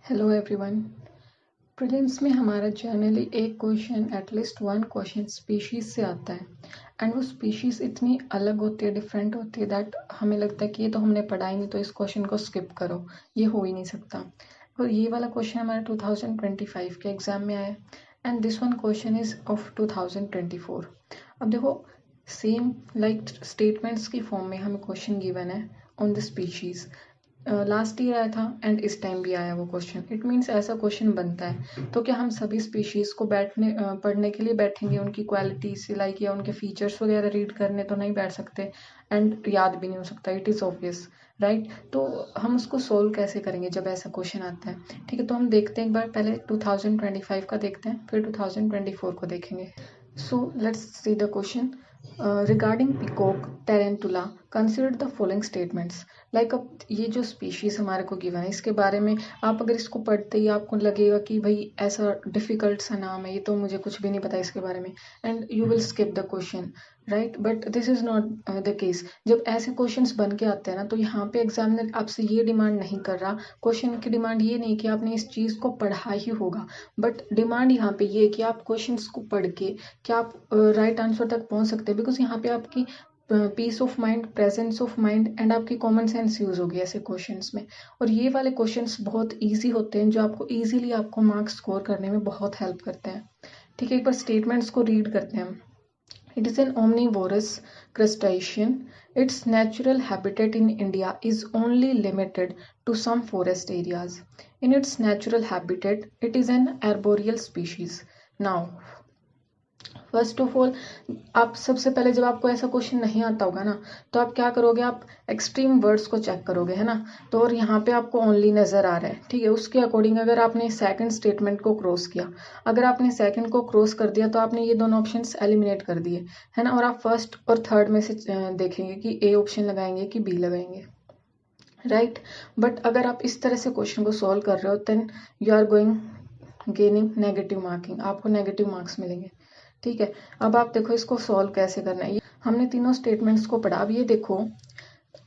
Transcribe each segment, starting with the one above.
Hello everyone. Prelims में हमारा generally एक question at least one question species से आता है एंड वो स्पीशीज इतनी अलग होती है, डिफरेंट होती है दैट हमें लगता है कि ये तो हमने पढ़ा ही नहीं, तो इस क्वेश्चन को स्किप करो, ये हो ही नहीं सकता। और ये वाला क्वेश्चन हमारा 2025 के एग्जाम में आया है and this one question is of 2024। अब देखो, सेम लाइक स्टेटमेंट्स की फॉर्म में हमें क्वेश्चन गिवन है on the species. Last year आया था एंड इस टाइम भी आया वो क्वेश्चन। इट मीन्स ऐसा क्वेश्चन बनता है तो क्या हम सभी स्पीशीज को पढ़ने के लिए बैठेंगे, उनकी क्वालिटीज लाइक या उनके फीचर्स वगैरह रीड करने तो नहीं बैठ सकते एंड याद भी नहीं हो सकता। It is obvious, right? तो हम उसको सोल्व कैसे करेंगे जब ऐसा क्वेश्चन आता है? ठीक है, तो हम देखते हैं एक बार, पहले 2025 का देखते हैं, फिर 2024 को देखेंगे। So let's see the question. Regarding peacock tarantula, consider the following statements. Like अब ये जो स्पीशीज हमारे को गिवन है, इसके बारे में आप अगर इसको पढ़ते ही आपको लगेगा कि भाई ऐसा डिफिकल्ट सा नाम है, ये तो मुझे कुछ भी नहीं पता इसके बारे में, and you will skip the question, right? But this is not the case. जब ऐसे क्वेश्चंस बन के आते हैं ना, तो यहाँ पे एग्जामिनर आपसे ये डिमांड नहीं कर रहा, क्वेश्चन की डिमांड ये नहीं कि आपने इस चीज़ को पढ़ा ही होगा, बट डिमांड यहाँ पे ये कि आप क्वेश्चंस को पढ़ के क्या आप राइट आंसर तक पहुंच सकते हैं। बिकॉज यहाँ पे आपकी peace of mind, presence of mind and आपकी कॉमन सेंस यूज होगी ऐसे क्वेश्चंस में। और ये वाले क्वेश्चंस बहुत इजी होते हैं जो आपको इजीली आपको मार्क्स स्कोर करने में बहुत हेल्प करते हैं। ठीक है, एक बार स्टेटमेंट्स को रीड करते हैं हम। It is an omnivorous crustacean. Its natural habitat in India is only limited to some forest areas. In its natural habitat, it is an arboreal species. Now, first of all, आप सबसे पहले जब आपको ऐसा question नहीं आता होगा ना, तो आप क्या करोगे, आप एक्सट्रीम वर्ड्स को चेक करोगे, है ना? तो और यहाँ पे आपको ओनली नजर आ रहा है, ठीक है? उसके अकॉर्डिंग अगर आपने सेकंड स्टेटमेंट को क्रॉस किया, अगर आपने सेकंड को क्रॉस कर दिया तो आपने ये दोनों ऑप्शंस एलिमिनेट कर दिए, है ना? और आप फर्स्ट और थर्ड में से देखेंगे कि ए ऑप्शन लगाएंगे कि बी लगाएंगे, राइट? बट अगर आप इस तरह से क्वेश्चन को सॉल्व कर रहे हो, then you are going gaining negative marking, आपको नेगेटिव मार्क्स मिलेंगे। ठीक है, अब आप देखो इसको सॉल्व कैसे करना है। हमने तीनों स्टेटमेंट्स को पढ़ा। अब ये देखो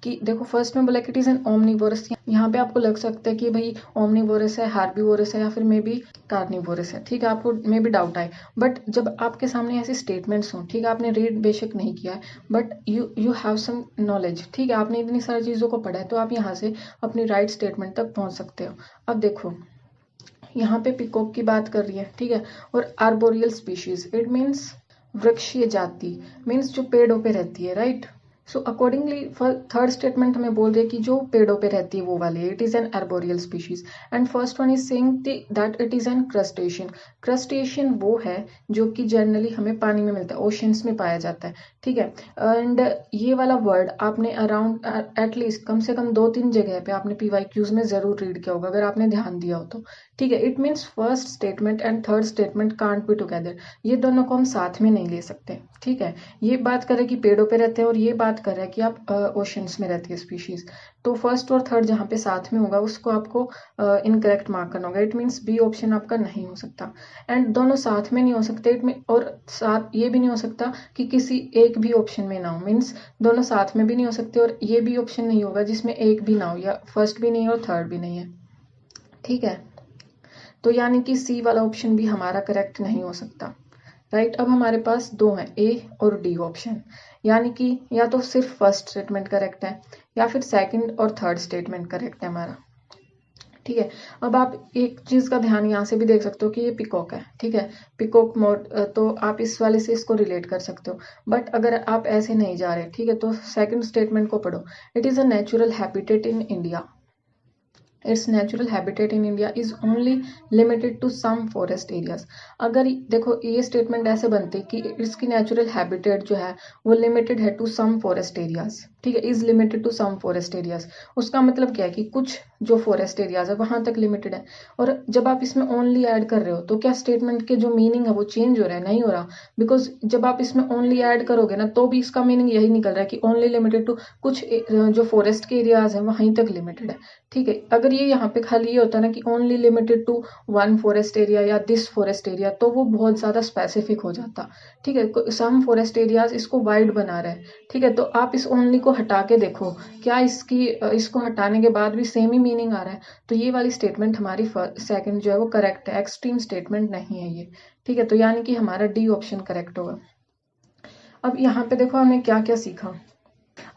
कि देखो, फर्स्ट में बोला कि इट इज एन ओमनिवोरस। यहाँ पे आपको लग सकता है कि भाई ओमनिवोरस है, हार्बीवोरस है, या फिर मे बी कार्निवोरस है। ठीक है, आपको मे बी डाउट आए, बट जब आपके सामने ऐसे स्टेटमेंट्स हों, ठीक है, आपने रीड बेशक नहीं किया है, but you have some knowledge, ठीक है, आपने इतनी सारी चीज़ों को पढ़ा है, तो आप यहाँ से अपनी राइट स्टेटमेंट तक पहुँच सकते हो। अब देखो, यहाँ पे पिकॉक की बात कर रही है, ठीक है, और आर्बोरियल स्पीशीज, इट मीन्स वृक्षीय जाति, मीन्स जो पेड़ों पे रहती है, right? So accordingly third statement हमें बोल रही है कि जो पेड़ों पे रहती है वो वाली है, it is an arboreal species. And first one is saying that it is an crustacean. Crustacean वो है जो कि जनरली हमें पानी में मिलता है, ओशंस में पाया जाता है, ठीक है? एंड ये वाला वर्ड आपने अराउंड एटलीस्ट कम से कम 2-3 जगह पे आपने PYQs में जरूर रीड किया होगा, अगर आपने ध्यान दिया हो तो। ठीक है, it means first statement and third statement can't be together, ये दोनों को हम साथ में नहीं ले सकते। ठीक है, ये बात कर रहे हैं कि पेड़ों पे रहते हैं और ये बात कर रहा है कि आप ओशंस में रहती है स्पीशीज। तो फर्स्ट और थर्ड जहाँ पे साथ में होगा उसको आपको इनकरेक्ट मार्क करना होगा। इट मीन्स बी ऑप्शन आपका नहीं हो सकता। एंड दोनों साथ में नहीं हो सकते, इट मीन और साथ ये भी नहीं हो सकता कि किसी एक भी ऑप्शन में ना हो, मीन्स दोनों साथ में भी नहीं हो सकते और ये भी ऑप्शन नहीं होगा जिसमें एक भी ना हो, या फर्स्ट भी नहीं है और थर्ड भी नहीं है। ठीक है, तो यानी कि सी वाला ऑप्शन भी हमारा करेक्ट नहीं हो सकता, राइट? अब हमारे पास दो हैं, ए और डी ऑप्शन, यानी कि या तो सिर्फ फर्स्ट स्टेटमेंट करेक्ट है या फिर सेकंड और थर्ड स्टेटमेंट करेक्ट है हमारा। ठीक है, अब आप एक चीज का ध्यान यहाँ से भी देख सकते हो कि ये पिकॉक है, ठीक है, पिकॉक मोड, तो आप इस वाले से इसको रिलेट कर सकते हो। बट अगर आप ऐसे नहीं जा रहे, ठीक है, तो सेकंड स्टेटमेंट को पढ़ो। It is a natural habitat in India. Its natural habitat in India is only limited to some forest areas. अगर देखो ये स्टेटमेंट ऐसे बनते कि इसकी नेचुरल हैबिटेट जो है वो लिमिटेड है टू सम फॉरेस्ट एरियाज, ठीक है, is limited to some forest areas. उसका मतलब क्या है कि कुछ जो फॉरेस्ट एरियाज है वहां तक लिमिटेड है। और जब आप इसमें ओनली ऐड कर रहे हो तो क्या स्टेटमेंट के जो मीनिंग है वो चेंज हो रहा है? नहीं हो रहा, बिकॉज जब आप इसमें ओनली ऐड करोगे ना तो भी इसका मीनिंग यही निकल रहा है कि ओनली लिमिटेड टू कुछ जो फॉरेस्ट के एरियाज है वहीं तक लिमिटेड है। ठीक है, अगर ये यहाँ पे खाली ये होता है ना कि only limited to one forest area या दिस फॉरेस्ट एरिया, तो वो बहुत ज़्यादा स्पेसिफिक हो जाता। ठीक है, सम फॉरेस्ट एरियाज इसको वाइड बना रहे हैं। ठीक है, तो आप इस ओनली को हटा के देखो, क्या इसको हटाने के बाद भी सेम ही मीनिंग आ रहा है। तो ये वाली स्टेटमेंट हमारी सेकंड जो है वो करेक्ट है, एक्सट्रीम स्टेटमेंट नहीं है ये। ठीक है, तो यानी कि हमारा डी ऑप्शन करेक्ट होगा। अब यहाँ पे देखो हमने क्या क्या सीखा।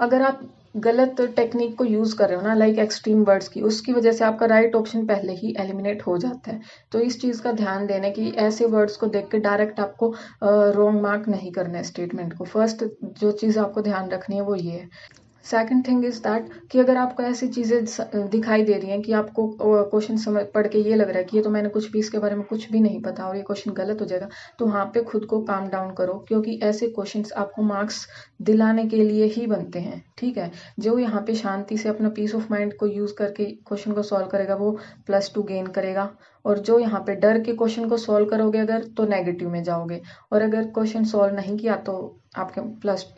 अगर आप गलत टेक्निक को यूज कर रहे हो ना, लाइक एक्सट्रीम वर्ड्स की, उसकी वजह से आपका राइट ऑप्शन पहले ही एलिमिनेट हो जाता है। तो इस चीज का ध्यान देना कि ऐसे वर्ड्स को देख के डायरेक्ट आपको रॉन्ग मार्क नहीं करना है स्टेटमेंट को। फर्स्ट जो चीज आपको ध्यान रखनी है वो ये है। सेकंड थिंग इज दैट कि अगर आपको ऐसी चीज़ें दिखाई दे रही हैं कि आपको क्वेश्चन समझ पढ़ के ये लग रहा है कि ये तो मैंने कुछ भी इसके बारे में कुछ भी नहीं पता और ये क्वेश्चन गलत हो जाएगा, तो वहाँ पे खुद को काम डाउन करो, क्योंकि ऐसे क्वेश्चंस आपको मार्क्स दिलाने के लिए ही बनते हैं। ठीक है, जो यहाँ पे शांति से अपना पीस ऑफ माइंड को यूज करके क्वेश्चन को सॉल्व करेगा वो +2 गेन करेगा, और जो यहाँ पे डर के क्वेश्चन को सॉल्व करोगे अगर, तो नेगेटिव में जाओगे, और अगर क्वेश्चन सॉल्व नहीं किया तो आपके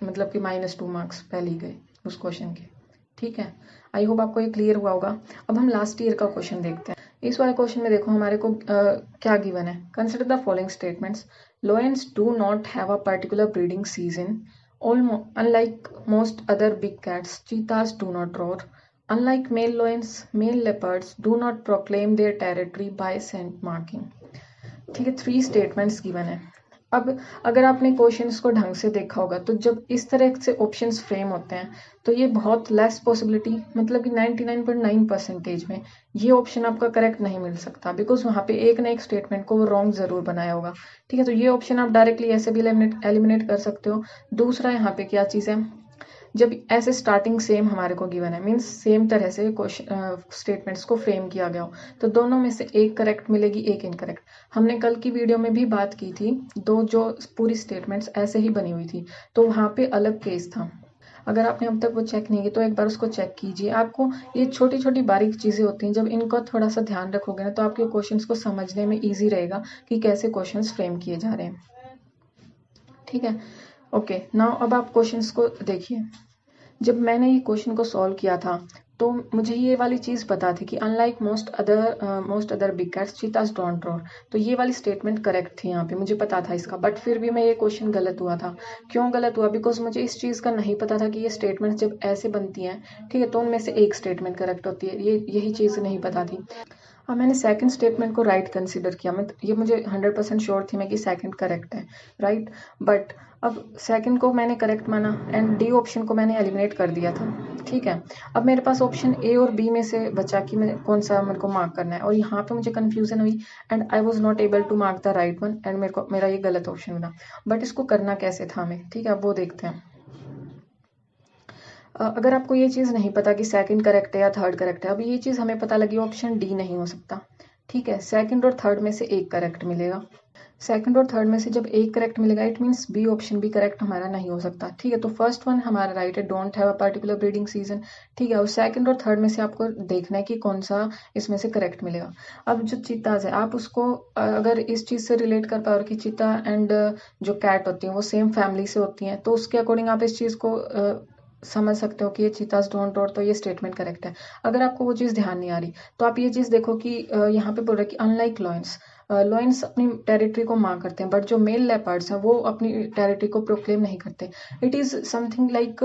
मतलब कि -2 मार्क्स पहले ही गए उस क्वेश्चन के। ठीक है, आई होप आपको ये क्लियर हुआ होगा। अब हम लास्ट ईयर का क्वेश्चन देखते हैं। इस वाले क्वेश्चन में देखो हमारे को क्या गिवन है। Consider the following statements. Lions do not have a particular breeding season. Unlike most other big cats, cheetahs do not roar. Unlike male lions, male leopards do not proclaim their territory by scent marking. ठीक है, 3 statements given है। अब अगर आपने questions को ढंग से देखा होगा तो जब इस तरह से ऑप्शंस फ्रेम होते हैं तो ये बहुत लेस पॉसिबिलिटी, मतलब कि 99.9% में ये ऑप्शन आपका करेक्ट नहीं मिल सकता, बिकॉज वहाँ पे एक ना एक स्टेटमेंट को वो रॉन्ग जरूर बनाया होगा। ठीक है, तो ये ऑप्शन आप डायरेक्टली ऐसे भी एलिमिनेट कर सकते हो। दूसरा यहाँ पे क्या चीज़ है, जब ऐसे स्टार्टिंग सेम हमारे को गिवन है, मीन्स सेम तरह से स्टेटमेंट्स को फ्रेम किया गया हो, तो दोनों में से एक करेक्ट मिलेगी, एक इनकरेक्ट। हमने कल की वीडियो में भी बात की थी, दो जो पूरी स्टेटमेंट्स ऐसे ही बनी हुई थी, तो वहाँ पे अलग केस था। अगर आपने अब तक वो चेक नहीं की तो एक बार उसको चेक कीजिए। आपको ये छोटी छोटी बारीक चीज़ें होती हैं, जब इनको थोड़ा सा ध्यान रखोगे ना तो आपके क्वेश्चंस को समझने में ईजी रहेगा कि कैसे क्वेश्चंस फ्रेम किए जा रहे हैं। ठीक है, ओके नाउ अब आप क्वेश्चंस को देखिए। जब मैंने ये क्वेश्चन को सॉल्व किया था तो मुझे ये वाली चीज़ पता थी कि unlike most other big cats चीतास don't roar, तो ये वाली स्टेटमेंट करेक्ट थी यहाँ पे, मुझे पता था इसका। बट फिर भी मैं ये क्वेश्चन गलत हुआ था। क्यों गलत हुआ? बिकॉज मुझे इस चीज़ का नहीं पता था कि ये स्टेटमेंट जब ऐसे बनती हैं, ठीक है, तो उनमें से एक स्टेटमेंट करेक्ट होती है, यही चीज़ नहीं पता थी। अब मैंने सेकंड स्टेटमेंट को राइट कंसीडर किया, मैं ये मुझे 100% श्योर थी मैं कि सेकंड करेक्ट है, राइट। बट अब सेकंड को मैंने करेक्ट माना एंड डी ऑप्शन को मैंने एलिमिनेट कर दिया था। ठीक है, अब मेरे पास ऑप्शन ए और बी में से बचा कि मैं कौन सा मेरे को मार्क करना है, और यहाँ पे मुझे कंफ्यूजन हुई and I was not able to mark the right one, and मेरा ये गलत ऑप्शन बना। बट इसको करना कैसे था हमें, ठीक है, अब वो देखते हैं। अगर आपको ये चीज़ नहीं पता कि सेकंड करेक्ट है या थर्ड करेक्ट है, अब ये चीज़ हमें पता लगी ऑप्शन डी नहीं हो सकता। ठीक है, सेकंड और थर्ड में से एक करेक्ट मिलेगा। सेकंड और थर्ड में से जब एक करेक्ट मिलेगा इट मीन्स बी ऑप्शन भी करेक्ट हमारा नहीं हो सकता। ठीक है, तो फर्स्ट वन हमारा राइट है, don't have a particular breeding season. ठीक है, और सेकंड और थर्ड में से आपको देखना है कि कौन सा इसमें से करेक्ट मिलेगा। अब जो चीताज है, आप उसको अगर इस चीज़ से रिलेट कर पाओ कि चीता एंड जो कैट होती हैं वो सेम फैमिली से होती हैं, तो उसके अकॉर्डिंग आप इस चीज़ को समझ सकते हो कि ये चीताज डोंट रोर, तो ये स्टेटमेंट करेक्ट है। अगर आपको वो चीज़ ध्यान नहीं आ रही तो आप ये चीज़ देखो कि यहाँ पे बोल रहा है कि अनलाइक लॉयंस अपनी टेरिटरी को मार्क करते हैं, बट जो मेल लेपर्ड्स हैं वो अपनी टेरिटरी को प्रोक्लेम नहीं करते। इट इज़ समथिंग लाइक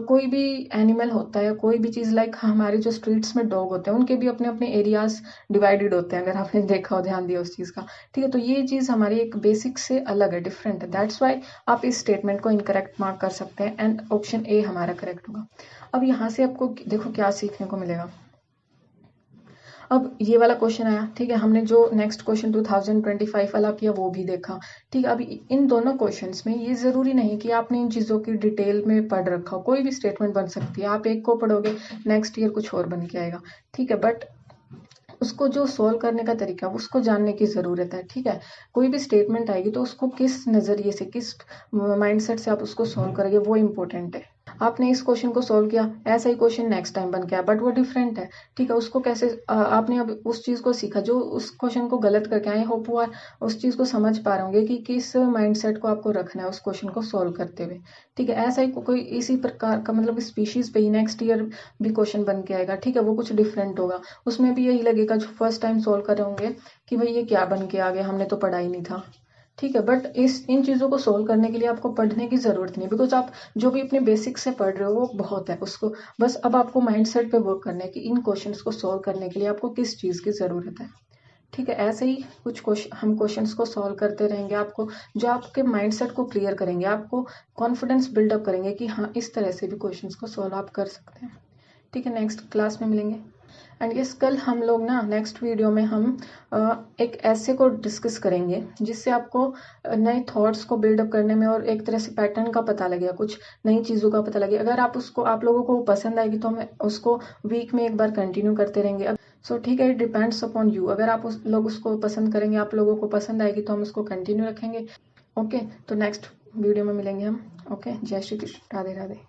कोई भी एनिमल होता है, कोई भी चीज़ लाइक हमारे जो स्ट्रीट्स में डॉग होते हैं उनके भी अपने अपने एरियाज डिवाइडेड होते हैं, अगर आपने देखा हो, ध्यान दिया उस चीज़ का। ठीक है, तो ये चीज़ हमारी एक बेसिक से अलग है, डिफरेंट है, दैट्स वाई आप इस स्टेटमेंट को इनकरेक्ट मार्क कर सकते हैं एंड ऑप्शन ए हमारा करेक्ट होगा। अब यहाँ से आपको देखो क्या सीखने को मिलेगा। अब ये वाला क्वेश्चन आया, ठीक है, हमने जो नेक्स्ट क्वेश्चन 2025 वाला किया वो भी देखा। ठीक है, अभी इन दोनों क्वेश्चंस में ये ज़रूरी नहीं कि आपने इन चीज़ों की डिटेल में पढ़ रखा हो, कोई भी स्टेटमेंट बन सकती है। आप एक को पढ़ोगे नेक्स्ट ईयर कुछ और बन के आएगा। ठीक है, बट उसको जो सोल्व करने का तरीका उसको जानने की ज़रूरत है। ठीक है, कोई भी स्टेटमेंट आएगी तो उसको किस नज़रिए से, किस माइंडसेट से आप उसको सोल्व करोगे वो इम्पोर्टेंट है। आपने इस क्वेश्चन को सोल्व किया, ऐसा ही क्वेश्चन नेक्स्ट टाइम बन गया बट वो डिफरेंट है, ठीक है। उसको कैसे आपने अब उस चीज़ को सीखा जो उस क्वेश्चन को गलत करके आए, होप वो उस चीज़ को समझ पा रहे होंगे कि किस माइंडसेट को आपको रखना है उस क्वेश्चन को सोल्व करते हुए, ठीक है। ऐसा ही कोई इसी प्रकार का मतलब स्पीशीज पे ही नेक्स्ट ईयर भी क्वेश्चन बन के आएगा, ठीक है। वो कुछ डिफरेंट होगा, उसमें भी यही लगेगा जो फर्स्ट टाइम सोल्व कर रहे होंगे कि भाई ये क्या बन के आ गया, हमने तो पढ़ा ही नहीं था, ठीक है। बट इन चीज़ों को सोल्व करने के लिए आपको पढ़ने की ज़रूरत नहीं, बिकॉज आप जो भी अपने बेसिक से पढ़ रहे हो वो बहुत है, उसको बस अब आपको माइंडसेट पे वर्क करना है कि इन क्वेश्चंस को सोल्व करने के लिए आपको किस चीज़ की ज़रूरत है, ठीक है। ऐसे ही कुछ क्वेश्चन हम क्वेश्चंस को सॉल्व करते रहेंगे, आपको जो आपके माइंडसेट को क्लियर करेंगे, आपको कॉन्फिडेंस बिल्डअप करेंगे कि हाँ इस तरह से भी क्वेश्चंस को सॉल्व आप कर सकते हैं, ठीक है। नेक्स्ट क्लास में मिलेंगे। एंड यस, कल हम लोग ना नेक्स्ट वीडियो में हम एक ऐसे को डिस्कस करेंगे जिससे आपको नए थॉट्स को बिल्डअप करने में और एक तरह से पैटर्न का पता लगेगा, कुछ नई चीज़ों का पता लगेगा। अगर आप लोगों को पसंद आएगी तो हम उसको वीक में एक बार कंटिन्यू करते रहेंगे। सो ठीक है, इट डिपेंड्स अपॉन यू। अगर आप लोग उसको पसंद करेंगे, आप लोगों को पसंद आएगी तो हम उसको कंटिन्यू रखेंगे। ओके, तो नेक्स्ट वीडियो में मिलेंगे हम। ओके, जय श्री कृष्ण, राधे राधे।